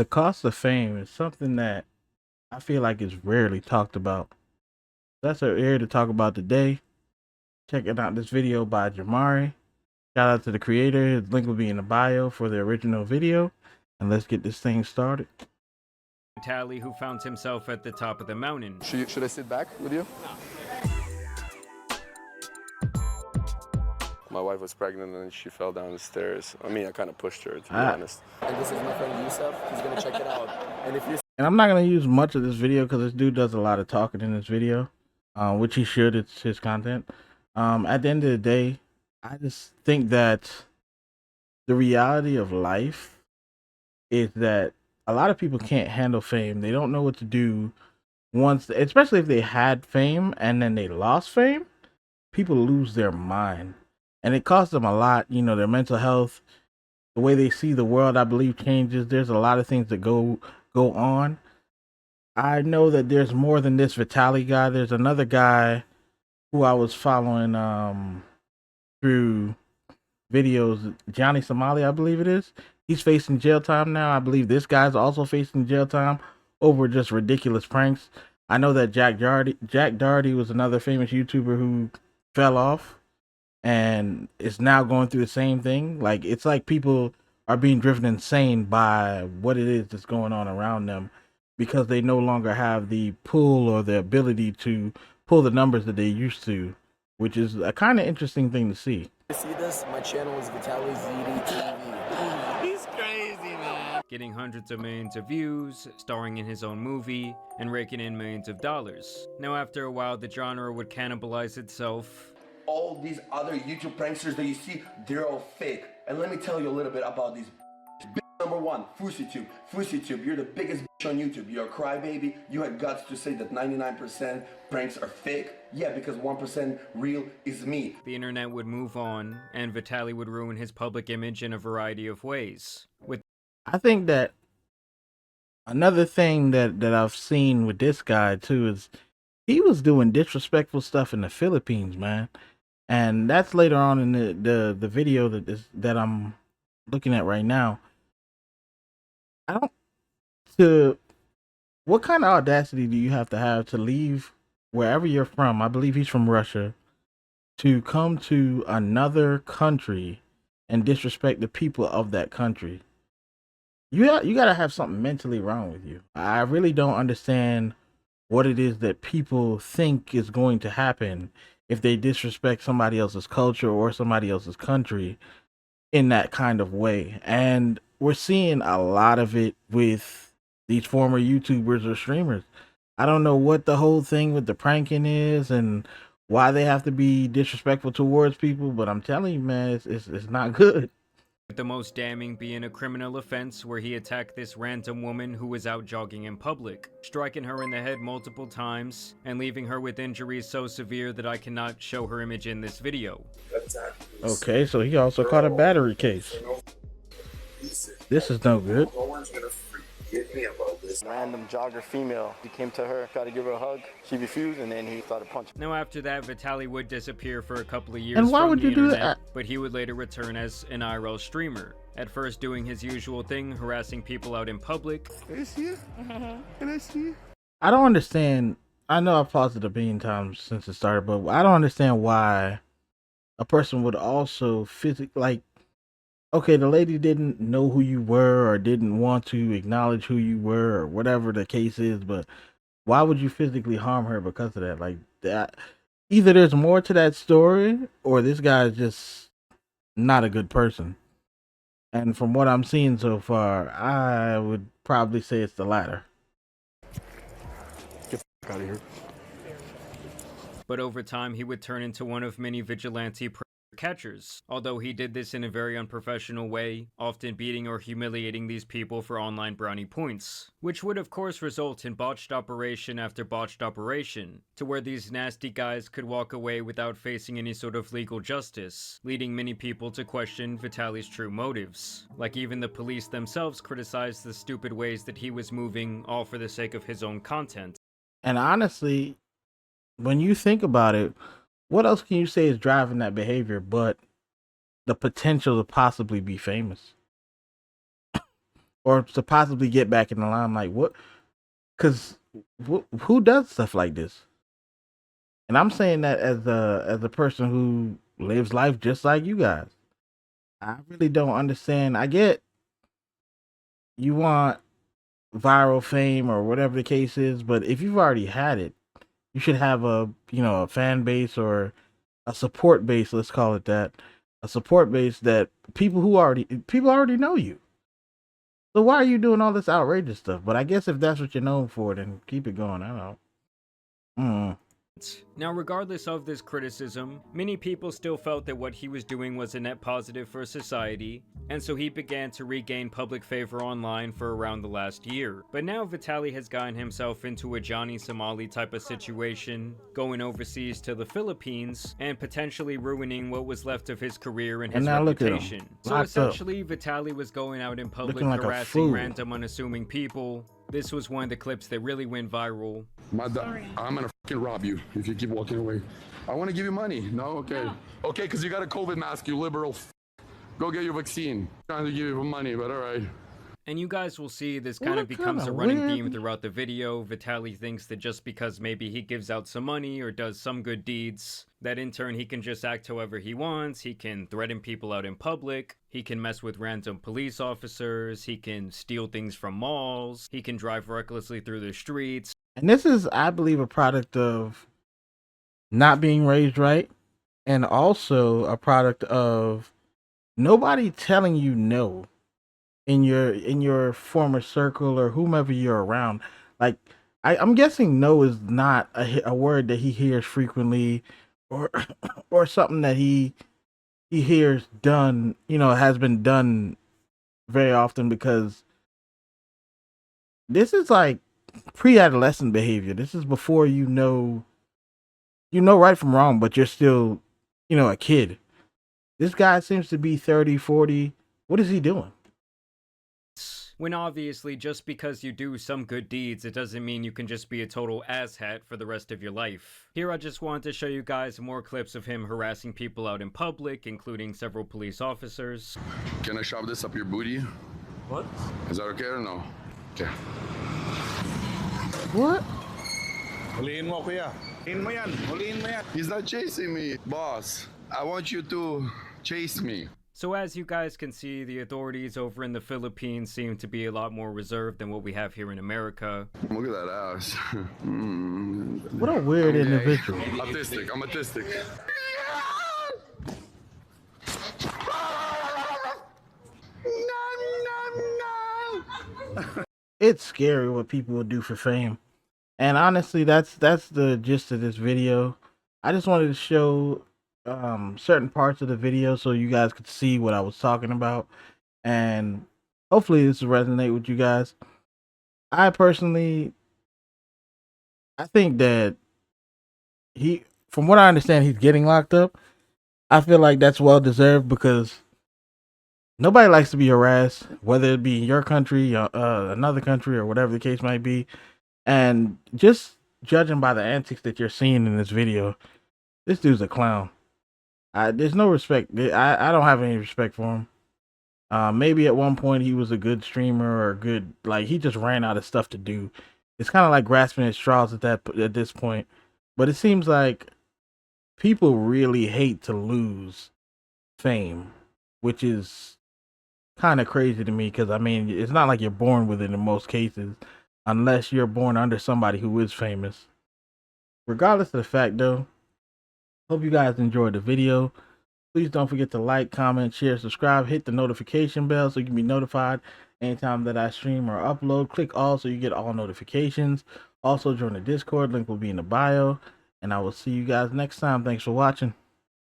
The cost of fame is something that I feel like is rarely talked about. That's what we're here to talk about today. Checking out this video by Jamari. Shout out to the creator. His link will be in the bio for the original video. And let's get this thing started. Vitaly, who found himself at the top of the mountain. Should I sit back with you? My wife was pregnant and she fell down the stairs. I mean, I kind of pushed her, to be honest. And this is my friend Yusuf. He's going to check it out. And if you... And I'm not going to use much of this video because this dude does a lot of talking in this video, which he should. It's his content. At the end of the day, I just think that the reality of life is that a lot of people can't handle fame. They don't know what to do once, especially if they had fame and then they lost fame. People lose their mind, and it costs them a lot. You know, their mental health, the way they see the world, I believe, changes. There's a lot of things that go on. I know that there's more than this Vitaly guy. There's another guy who I was following through videos, Johnny Somali, I believe it is. He's facing jail time now. I believe this guy's also facing jail time over just ridiculous pranks. I know that Jack Doherty was another famous YouTuber who fell off and is now going through the same thing. Like, it's like people are being driven insane by what it is that's going on around them because they no longer have the pull or the ability to pull the numbers that they used to, which is a kind of interesting thing to see. See this? My channel is Vitaly ZD TV. He's crazy, man. Getting hundreds of millions of views, starring in his own movie, and raking in millions of dollars. Now, after a while, the genre would cannibalize itself. All these other YouTube pranksters that you see, they're all fake. And let me tell you a little bit about these. Number one, FouseyTube. FouseyTube, you're the biggest on YouTube. You're a crybaby. You had guts to say that 99% pranks are fake. Yeah, because 1% real is me. The internet would move on, and Vitaly would ruin his public image in a variety of ways. I think that another thing that I've seen with this guy too is he was doing disrespectful stuff in the Philippines, man. And that's later on in the video that I'm looking at right now. What kind of audacity do you have to leave wherever you're from? I believe he's from Russia, to come to another country and disrespect the people of that country. You gotta have something mentally wrong with you. I really don't understand what it is that people think is going to happen if they disrespect somebody else's culture or somebody else's country in that kind of way. And we're seeing a lot of it with these former YouTubers or streamers. I don't know what the whole thing with the pranking is and why they have to be disrespectful towards people, but I'm telling you, man, it's not good. With the most damning being a criminal offense where he attacked this random woman who was out jogging in public, striking her in the head multiple times and leaving her with injuries so severe that I cannot show her image in this video. Okay, so he also caught a battery case. This is no good. No one's gonna forgive me about this. Random jogger female. He came to her, tried to give her a hug. She refused, and then he started punching. Now, after that, Vitaly would disappear for a couple of years. And why from would the you do internet, that? But he would later return as an IRL streamer. At first doing his usual thing, harassing people out in public. Can I see you? Can I see you? I don't understand. I know I've paused it a billion times since it started, but I don't understand why a person would also physically, okay, the lady didn't know who you were or didn't want to acknowledge who you were or whatever the case is, but why would you physically harm her because of that? Like, that, either there's more to that story or this guy is just not a good person. And from what I'm seeing so far, I would probably say it's the latter. Get the out of here. But over time, he would turn into one of many vigilante catchers, although he did this in a very unprofessional way, often beating or humiliating these people for online brownie points, which would of course result in botched operation after botched operation, to where these nasty guys could walk away without facing any sort of legal justice, leading many people to question Vitaly's true motives. Like, even the police themselves criticized the stupid ways that he was moving, all for the sake of his own content. And honestly, when you think about it, what else can you say is driving that behavior but the potential to possibly be famous? or to possibly get back in the limelight. What? Because who does stuff like this? And I'm saying that as a person who lives life just like you guys. I really don't understand. I get you want viral fame or whatever the case is, but if you've already had it, you should have a fan base or a support base, let's call it that. A support base that people already know you. So why are you doing all this outrageous stuff? But I guess if that's what you're known for, then keep it going. I don't know. Now, regardless of this criticism, many people still felt that what he was doing was a net positive for society, and so he began to regain public favor online for around the last year. But now Vitaly has gotten himself into a Johnny Somali type of situation, going overseas to the Philippines, and potentially ruining what was left of his career and his reputation. So essentially, Vitaly was going out in public harassing random unassuming people. This was one of the clips that really went viral. I'm gonna fucking rob you if you keep walking away. I want to give you money. No? Okay. Okay, because you got a COVID mask, you liberal Go get your vaccine. I'm trying to give you money, but all right. And you guys will see this kind of becomes a running theme throughout the video. Vitaly thinks that just because maybe he gives out some money or does some good deeds, that in turn he can just act however he wants. He can threaten people out in public. He can mess with random police officers. He can steal things from malls. He can drive recklessly through the streets. And this is, I believe, a product of not being raised right, and also a product of nobody telling you no in your former circle or whomever you're around. Like I'm guessing no is not a word that he hears frequently, or or something that he hears done, has been done very often, because this is like pre-adolescent behavior. This is before you know right from wrong, but you're still, a kid. This guy seems to be 30, 40. What is he doing? When obviously, just because you do some good deeds, it doesn't mean you can just be a total asshat for the rest of your life. Here I just wanted to show you guys more clips of him harassing people out in public, including several police officers. Can I shove this up your booty? What? Is that okay or no? Okay. What? Huliin mo, kuya. Huliin mo yan. Huliin mo yan. He's not chasing me, boss. I want you to chase me. So as you guys can see, the authorities over in the Philippines seem to be a lot more reserved than what we have here in America. Look at that ass. What a weird individual. Autistic. I'm autistic. It's scary what people will do for fame. And honestly, that's the gist of this video. I just wanted to show certain parts of the video so you guys could see what I was talking about, and hopefully this will resonate with you guys. I think that from what I understand, he's getting locked up. I feel like that's well deserved, because nobody likes to be harassed, whether it be in your country, another country, or whatever the case might be. And just judging by the antics that you're seeing in this video, this dude's a clown. There's no respect. I don't have any respect for him. Maybe at one point he was a good streamer or good, like, he just ran out of stuff to do. It's kind of like grasping at straws at this point. But it seems like people really hate to lose fame, which is kind of crazy to me, because I mean, it's not like you're born with it in most cases, unless you're born under somebody who is famous. Regardless of the fact, though, hope you guys enjoyed the video. Please don't forget to like, comment, share, subscribe, hit the notification bell so you can be notified anytime that I stream or upload. Click all so you get all notifications. Also join the Discord, link will be in the bio, and I will see you guys next time. Thanks for watching.